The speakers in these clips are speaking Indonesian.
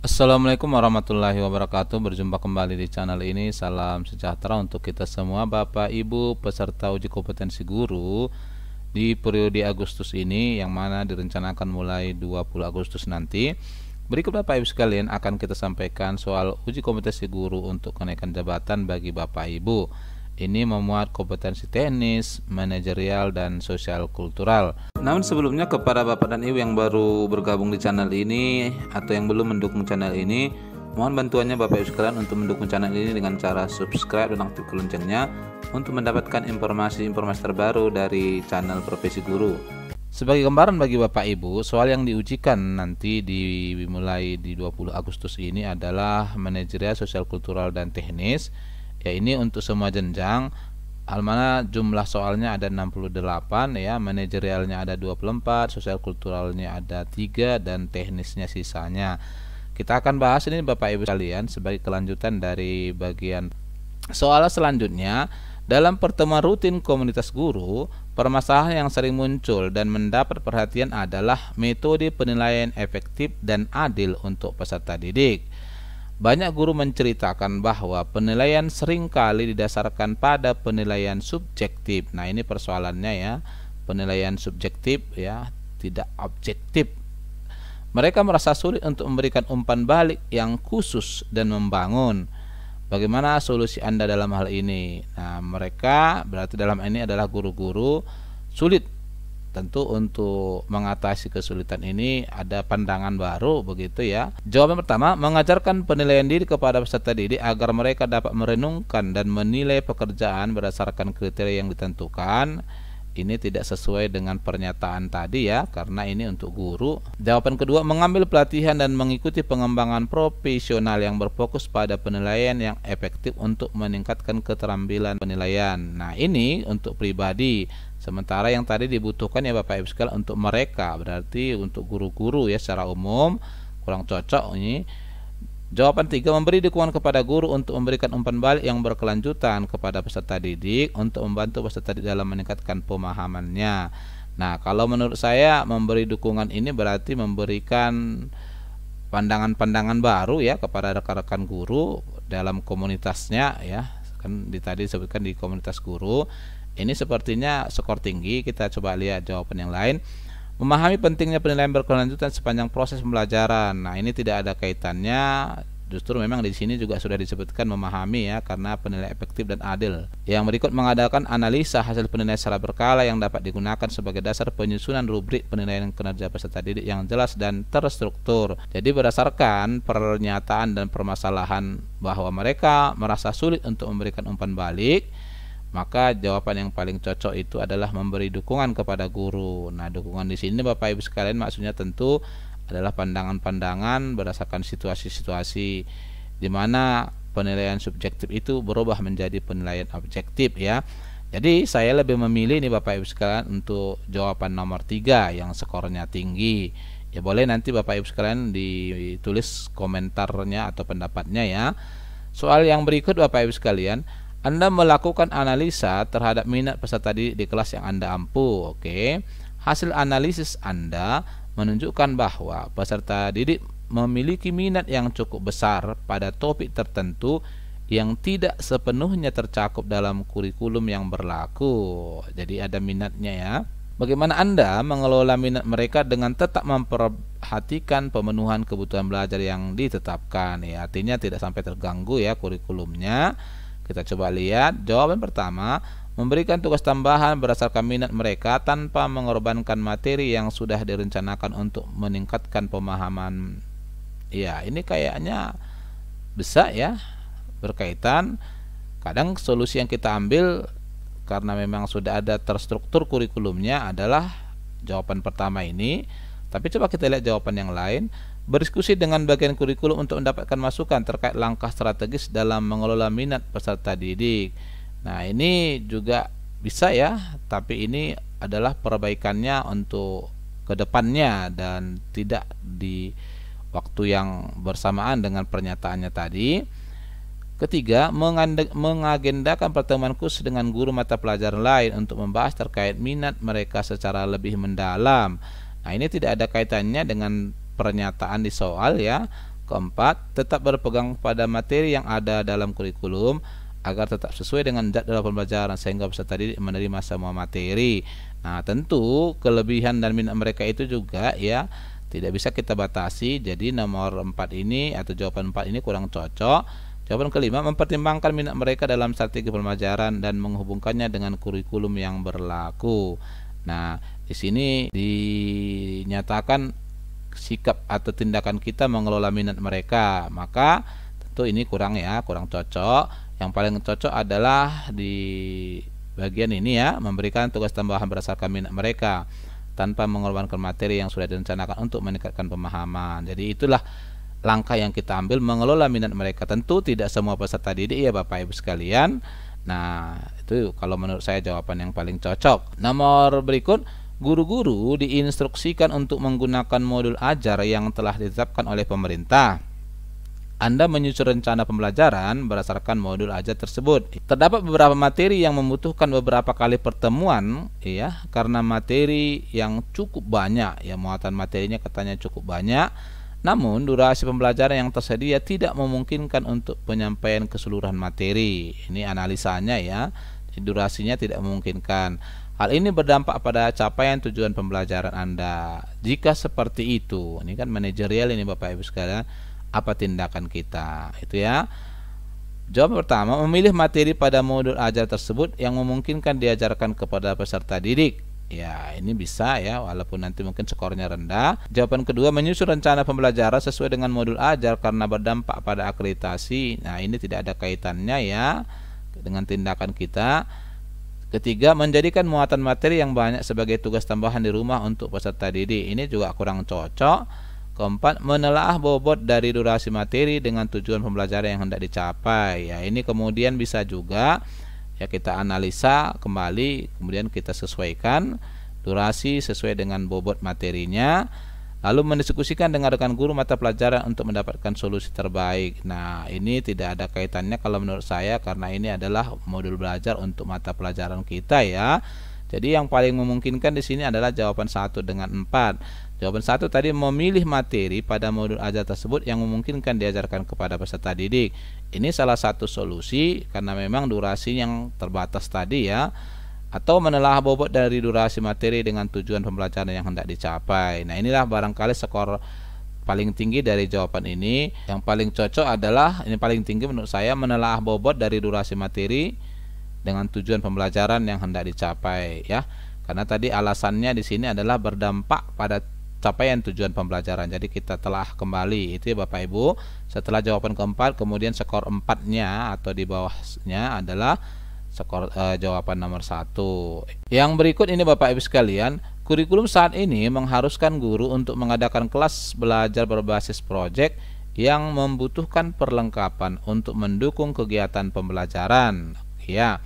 Assalamualaikum warahmatullahi wabarakatuh. Berjumpa kembali di channel ini. Salam sejahtera untuk kita semua, Bapak Ibu peserta uji kompetensi guru di periode Agustus ini, yang mana direncanakan mulai 20 Agustus nanti. Berikut Bapak Ibu sekalian akan kita sampaikan soal uji kompetensi guru untuk kenaikan jabatan bagi Bapak Ibu. Ini memuat kompetensi teknis, manajerial, dan sosial kultural. Namun sebelumnya, kepada Bapak dan Ibu yang baru bergabung di channel ini atau yang belum mendukung channel ini, mohon bantuannya Bapak Ibu sekalian untuk mendukung channel ini dengan cara subscribe dan aktifkan loncengnya untuk mendapatkan informasi-informasi terbaru dari channel Profesi Guru. Sebagai gambaran bagi Bapak Ibu, soal yang diujikan nanti dimulai di 20 Agustus ini adalah manajerial, sosial kultural, dan teknis. Ya, ini untuk semua jenjang, almana jumlah soalnya ada 68 ya, manajerialnya ada 24, sosial kulturalnya ada 3, dan teknisnya sisanya. Kita akan bahas ini Bapak Ibu sekalian sebagai kelanjutan dari bagian soal selanjutnya. Dalam pertemuan rutin komunitas guru, permasalahan yang sering muncul dan mendapat perhatian adalah metode penilaian efektif dan adil untuk peserta didik. Banyak guru menceritakan bahwa penilaian seringkali didasarkan pada penilaian subjektif. Nah, ini persoalannya ya, penilaian subjektif ya, tidak objektif. Mereka merasa sulit untuk memberikan umpan balik yang khusus dan membangun. Bagaimana solusi Anda dalam hal ini? Nah, mereka berarti dalam ini adalah guru-guru sulit. Tentu untuk mengatasi kesulitan ini ada pandangan baru begitu ya. Jawaban pertama, mengajarkan penilaian diri kepada peserta didik agar mereka dapat merenungkan dan menilai pekerjaan berdasarkan kriteria yang ditentukan. Ini tidak sesuai dengan pernyataan tadi ya, karena ini untuk guru. Jawaban kedua, mengambil pelatihan dan mengikuti pengembangan profesional yang berfokus pada penilaian yang efektif untuk meningkatkan keterampilan penilaian. Nah, ini untuk pribadi. Sementara yang tadi dibutuhkan ya Bapak Ibu sekalian untuk mereka, berarti untuk guru-guru ya secara umum kurang cocok ini. Jawaban 3, memberi dukungan kepada guru untuk memberikan umpan balik yang berkelanjutan kepada peserta didik untuk membantu peserta didik dalam meningkatkan pemahamannya. Nah, kalau menurut saya memberi dukungan ini berarti memberikan pandangan-pandangan baru ya kepada rekan-rekan guru dalam komunitasnya ya. Kan tadi disebutkan di komunitas guru. Ini sepertinya skor tinggi. Kita coba lihat jawaban yang lain. Memahami pentingnya penilaian berkelanjutan sepanjang proses pembelajaran. Nah, ini tidak ada kaitannya. Justru memang di sini juga sudah disebutkan memahami ya, karena penilaian efektif dan adil. Yang berikut, mengadakan analisa hasil penilaian secara berkala yang dapat digunakan sebagai dasar penyusunan rubrik penilaian kinerja peserta didik yang jelas dan terstruktur. Jadi berdasarkan pernyataan dan permasalahan bahwa mereka merasa sulit untuk memberikan umpan balik, maka jawaban yang paling cocok itu adalah memberi dukungan kepada guru. Nah, dukungan di sini Bapak Ibu sekalian maksudnya tentu adalah pandangan-pandangan berdasarkan situasi-situasi di mana penilaian subjektif itu berubah menjadi penilaian objektif ya. Jadi saya lebih memilih nih Bapak Ibu sekalian untuk jawaban nomor 3 yang skornya tinggi. Ya, boleh nanti Bapak Ibu sekalian ditulis komentarnya atau pendapatnya ya. Soal yang berikut Bapak Ibu sekalian, Anda melakukan analisa terhadap minat peserta didik di kelas yang Anda ampu. Oke. Hasil analisis Anda menunjukkan bahwa peserta didik memiliki minat yang cukup besar pada topik tertentu yang tidak sepenuhnya tercakup dalam kurikulum yang berlaku. Jadi ada minatnya ya. Bagaimana Anda mengelola minat mereka dengan tetap memperhatikan pemenuhan kebutuhan belajar yang ditetapkan ya. Artinya tidak sampai terganggu ya kurikulumnya. Kita coba lihat jawaban pertama, memberikan tugas tambahan berdasarkan minat mereka tanpa mengorbankan materi yang sudah direncanakan untuk meningkatkan pemahaman. Ya, ini kayaknya bisa ya, berkaitan. Kadang solusi yang kita ambil karena memang sudah ada terstruktur kurikulumnya adalah jawaban pertama ini. Tapi coba kita lihat jawaban yang lain. Berdiskusi dengan bagian kurikulum untuk mendapatkan masukan terkait langkah strategis dalam mengelola minat peserta didik. Nah, ini juga bisa ya, tapi ini adalah perbaikannya untuk kedepannya dan tidak di waktu yang bersamaan dengan pernyataannya tadi. Ketiga, mengagendakan pertemuan khusus dengan guru mata pelajaran lain untuk membahas terkait minat mereka secara lebih mendalam. Nah, ini tidak ada kaitannya dengan pernyataan di soal ya. Keempat, tetap berpegang pada materi yang ada dalam kurikulum agar tetap sesuai dengan jadwal pembelajaran sehingga peserta didik menerima semua materi. Nah, tentu kelebihan dan minat mereka itu juga ya tidak bisa kita batasi. Jadi nomor 4 ini atau jawaban 4 ini kurang cocok. Jawaban kelima, mempertimbangkan minat mereka dalam strategi pembelajaran dan menghubungkannya dengan kurikulum yang berlaku. Nah, di sini dinyatakan sikap atau tindakan kita mengelola minat mereka, maka tentu ini kurang cocok. Yang paling cocok adalah di bagian ini ya, memberikan tugas tambahan berdasarkan minat mereka tanpa mengorbankan materi yang sudah direncanakan untuk meningkatkan pemahaman. Jadi itulah langkah yang kita ambil mengelola minat mereka. Tentu tidak semua peserta didik ya Bapak Ibu sekalian. Nah, itu kalau menurut saya jawaban yang paling cocok. Nomor berikut, guru-guru diinstruksikan untuk menggunakan modul ajar yang telah ditetapkan oleh pemerintah. Anda menyusun rencana pembelajaran berdasarkan modul ajar tersebut. Terdapat beberapa materi yang membutuhkan beberapa kali pertemuan ya, karena materi yang cukup banyak ya, muatan materinya katanya cukup banyak. Namun durasi pembelajaran yang tersedia tidak memungkinkan untuk penyampaian keseluruhan materi. Ini analisanya ya, durasinya tidak memungkinkan. Hal ini berdampak pada capaian tujuan pembelajaran Anda. Jika seperti itu, ini kan manajerial ini Bapak Ibu sekalian, apa tindakan kita? Itu ya. Jawaban pertama, memilih materi pada modul ajar tersebut yang memungkinkan diajarkan kepada peserta didik. Ya, ini bisa ya, walaupun nanti mungkin skornya rendah. Jawaban kedua, menyusun rencana pembelajaran sesuai dengan modul ajar karena berdampak pada akreditasi. Nah, ini tidak ada kaitannya ya dengan tindakan kita. Ketiga, menjadikan muatan materi yang banyak sebagai tugas tambahan di rumah untuk peserta didik. Ini juga kurang cocok. Keempat, menelaah bobot dari durasi materi dengan tujuan pembelajaran yang hendak dicapai. Ya, ini kemudian bisa juga ya kita analisa kembali, kemudian kita sesuaikan durasi sesuai dengan bobot materinya. Lalu mendiskusikan dengan rekan guru mata pelajaran untuk mendapatkan solusi terbaik. Nah, ini tidak ada kaitannya kalau menurut saya karena ini adalah modul belajar untuk mata pelajaran kita ya. Jadi yang paling memungkinkan di sini adalah jawaban 1 dengan 4. Jawaban 1 tadi, memilih materi pada modul ajar tersebut yang memungkinkan diajarkan kepada peserta didik. Ini salah satu solusi karena memang durasi yang terbatas tadi ya. Atau menelaah bobot dari durasi materi dengan tujuan pembelajaran yang hendak dicapai. Nah, inilah barangkali skor paling tinggi dari jawaban ini. Yang paling cocok adalah, ini paling tinggi menurut saya, menelaah bobot dari durasi materi dengan tujuan pembelajaran yang hendak dicapai ya. Karena tadi alasannya di sini adalah berdampak pada capaian tujuan pembelajaran. Jadi kita telah kembali itu ya Bapak Ibu. Setelah jawaban keempat, kemudian skor 4-nya atau di bawahnya adalah skor jawaban nomor 1. Yang berikut ini Bapak Ibu sekalian, kurikulum saat ini mengharuskan guru untuk mengadakan kelas belajar berbasis proyek yang membutuhkan perlengkapan untuk mendukung kegiatan pembelajaran. Ya,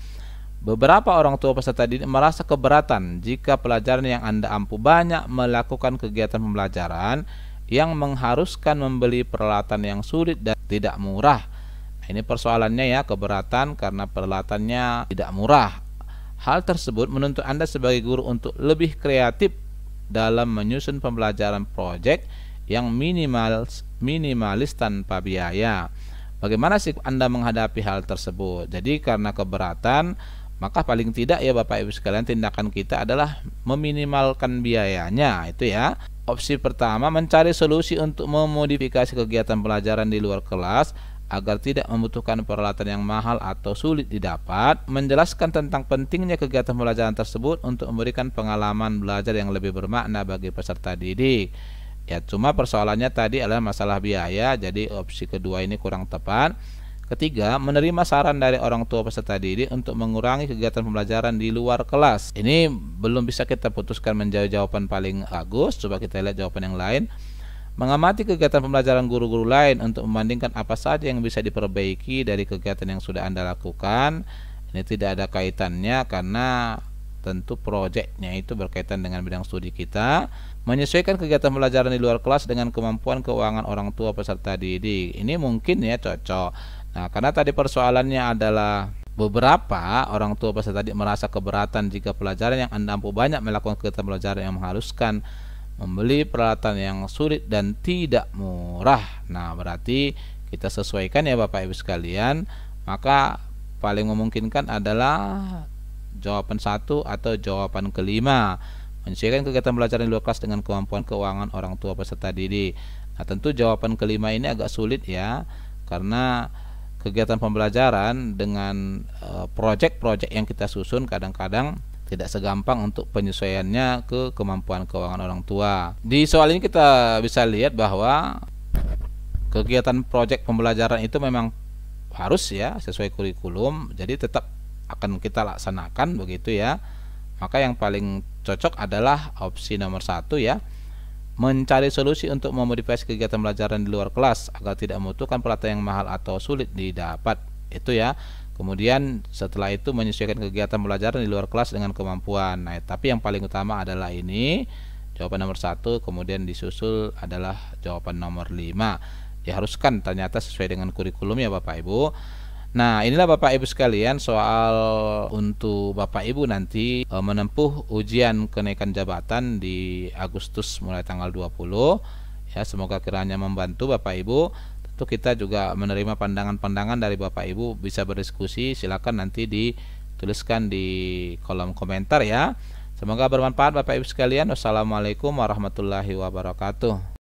beberapa orang tua peserta didik merasa keberatan jika pelajaran yang Anda ampu banyak melakukan kegiatan pembelajaran yang mengharuskan membeli peralatan yang sulit dan tidak murah. Ini persoalannya ya, keberatan karena peralatannya tidak murah. Hal tersebut menuntut Anda sebagai guru untuk lebih kreatif dalam menyusun pembelajaran proyek yang minimalis tanpa biaya. Bagaimana sih Anda menghadapi hal tersebut? Jadi karena keberatan, maka paling tidak ya Bapak Ibu sekalian, tindakan kita adalah meminimalkan biayanya itu ya. Opsi pertama, mencari solusi untuk memodifikasi kegiatan pelajaran di luar kelas agar tidak membutuhkan peralatan yang mahal atau sulit didapat. Menjelaskan tentang pentingnya kegiatan pembelajaran tersebut untuk memberikan pengalaman belajar yang lebih bermakna bagi peserta didik. Ya, cuma persoalannya tadi adalah masalah biaya, jadi opsi kedua ini kurang tepat. Ketiga, menerima saran dari orang tua peserta didik untuk mengurangi kegiatan pembelajaran di luar kelas. Ini belum bisa kita putuskan menjadi jawaban paling bagus. Coba kita lihat jawaban yang lain. Mengamati kegiatan pembelajaran guru-guru lain untuk membandingkan apa saja yang bisa diperbaiki dari kegiatan yang sudah Anda lakukan. Ini tidak ada kaitannya karena tentu proyeknya itu berkaitan dengan bidang studi kita. Menyesuaikan kegiatan pembelajaran di luar kelas dengan kemampuan keuangan orang tua peserta didik. Ini mungkin ya cocok. Nah, karena tadi persoalannya adalah beberapa orang tua peserta didik merasa keberatan jika pelajaran yang Anda ampu banyak melakukan kegiatan pelajaran yang mengharuskan membeli peralatan yang sulit dan tidak murah. Nah, berarti kita sesuaikan ya Bapak Ibu sekalian. Maka paling memungkinkan adalah jawaban 1 atau jawaban kelima, menyesuaikan kegiatan belajar di luar kelas dengan kemampuan keuangan orang tua peserta didik. Nah, tentu jawaban kelima ini agak sulit ya, karena kegiatan pembelajaran dengan proyek-proyek yang kita susun kadang-kadang tidak segampang untuk penyesuaiannya ke kemampuan keuangan orang tua. Di soal ini kita bisa lihat bahwa kegiatan proyek pembelajaran itu memang harus ya sesuai kurikulum, jadi tetap akan kita laksanakan begitu ya. Maka yang paling cocok adalah opsi nomor 1 ya, mencari solusi untuk memodifikasi kegiatan pembelajaran di luar kelas agar tidak membutuhkan peralatan yang mahal atau sulit didapat, itu ya. Kemudian setelah itu menyesuaikan kegiatan pembelajaran di luar kelas dengan kemampuan. Nah, tapi yang paling utama adalah ini, jawaban nomor 1, kemudian disusul adalah jawaban nomor 5. Diharuskan ternyata sesuai dengan kurikulum ya Bapak Ibu. Nah, inilah Bapak Ibu sekalian soal untuk Bapak Ibu nanti menempuh ujian kenaikan jabatan di Agustus mulai tanggal 20 ya. Semoga kiranya membantu Bapak Ibu. Tentu kita juga menerima pandangan-pandangan dari Bapak Ibu, bisa berdiskusi, silakan nanti dituliskan di kolom komentar ya. Semoga bermanfaat Bapak Ibu sekalian. Wassalamualaikum warahmatullahi wabarakatuh.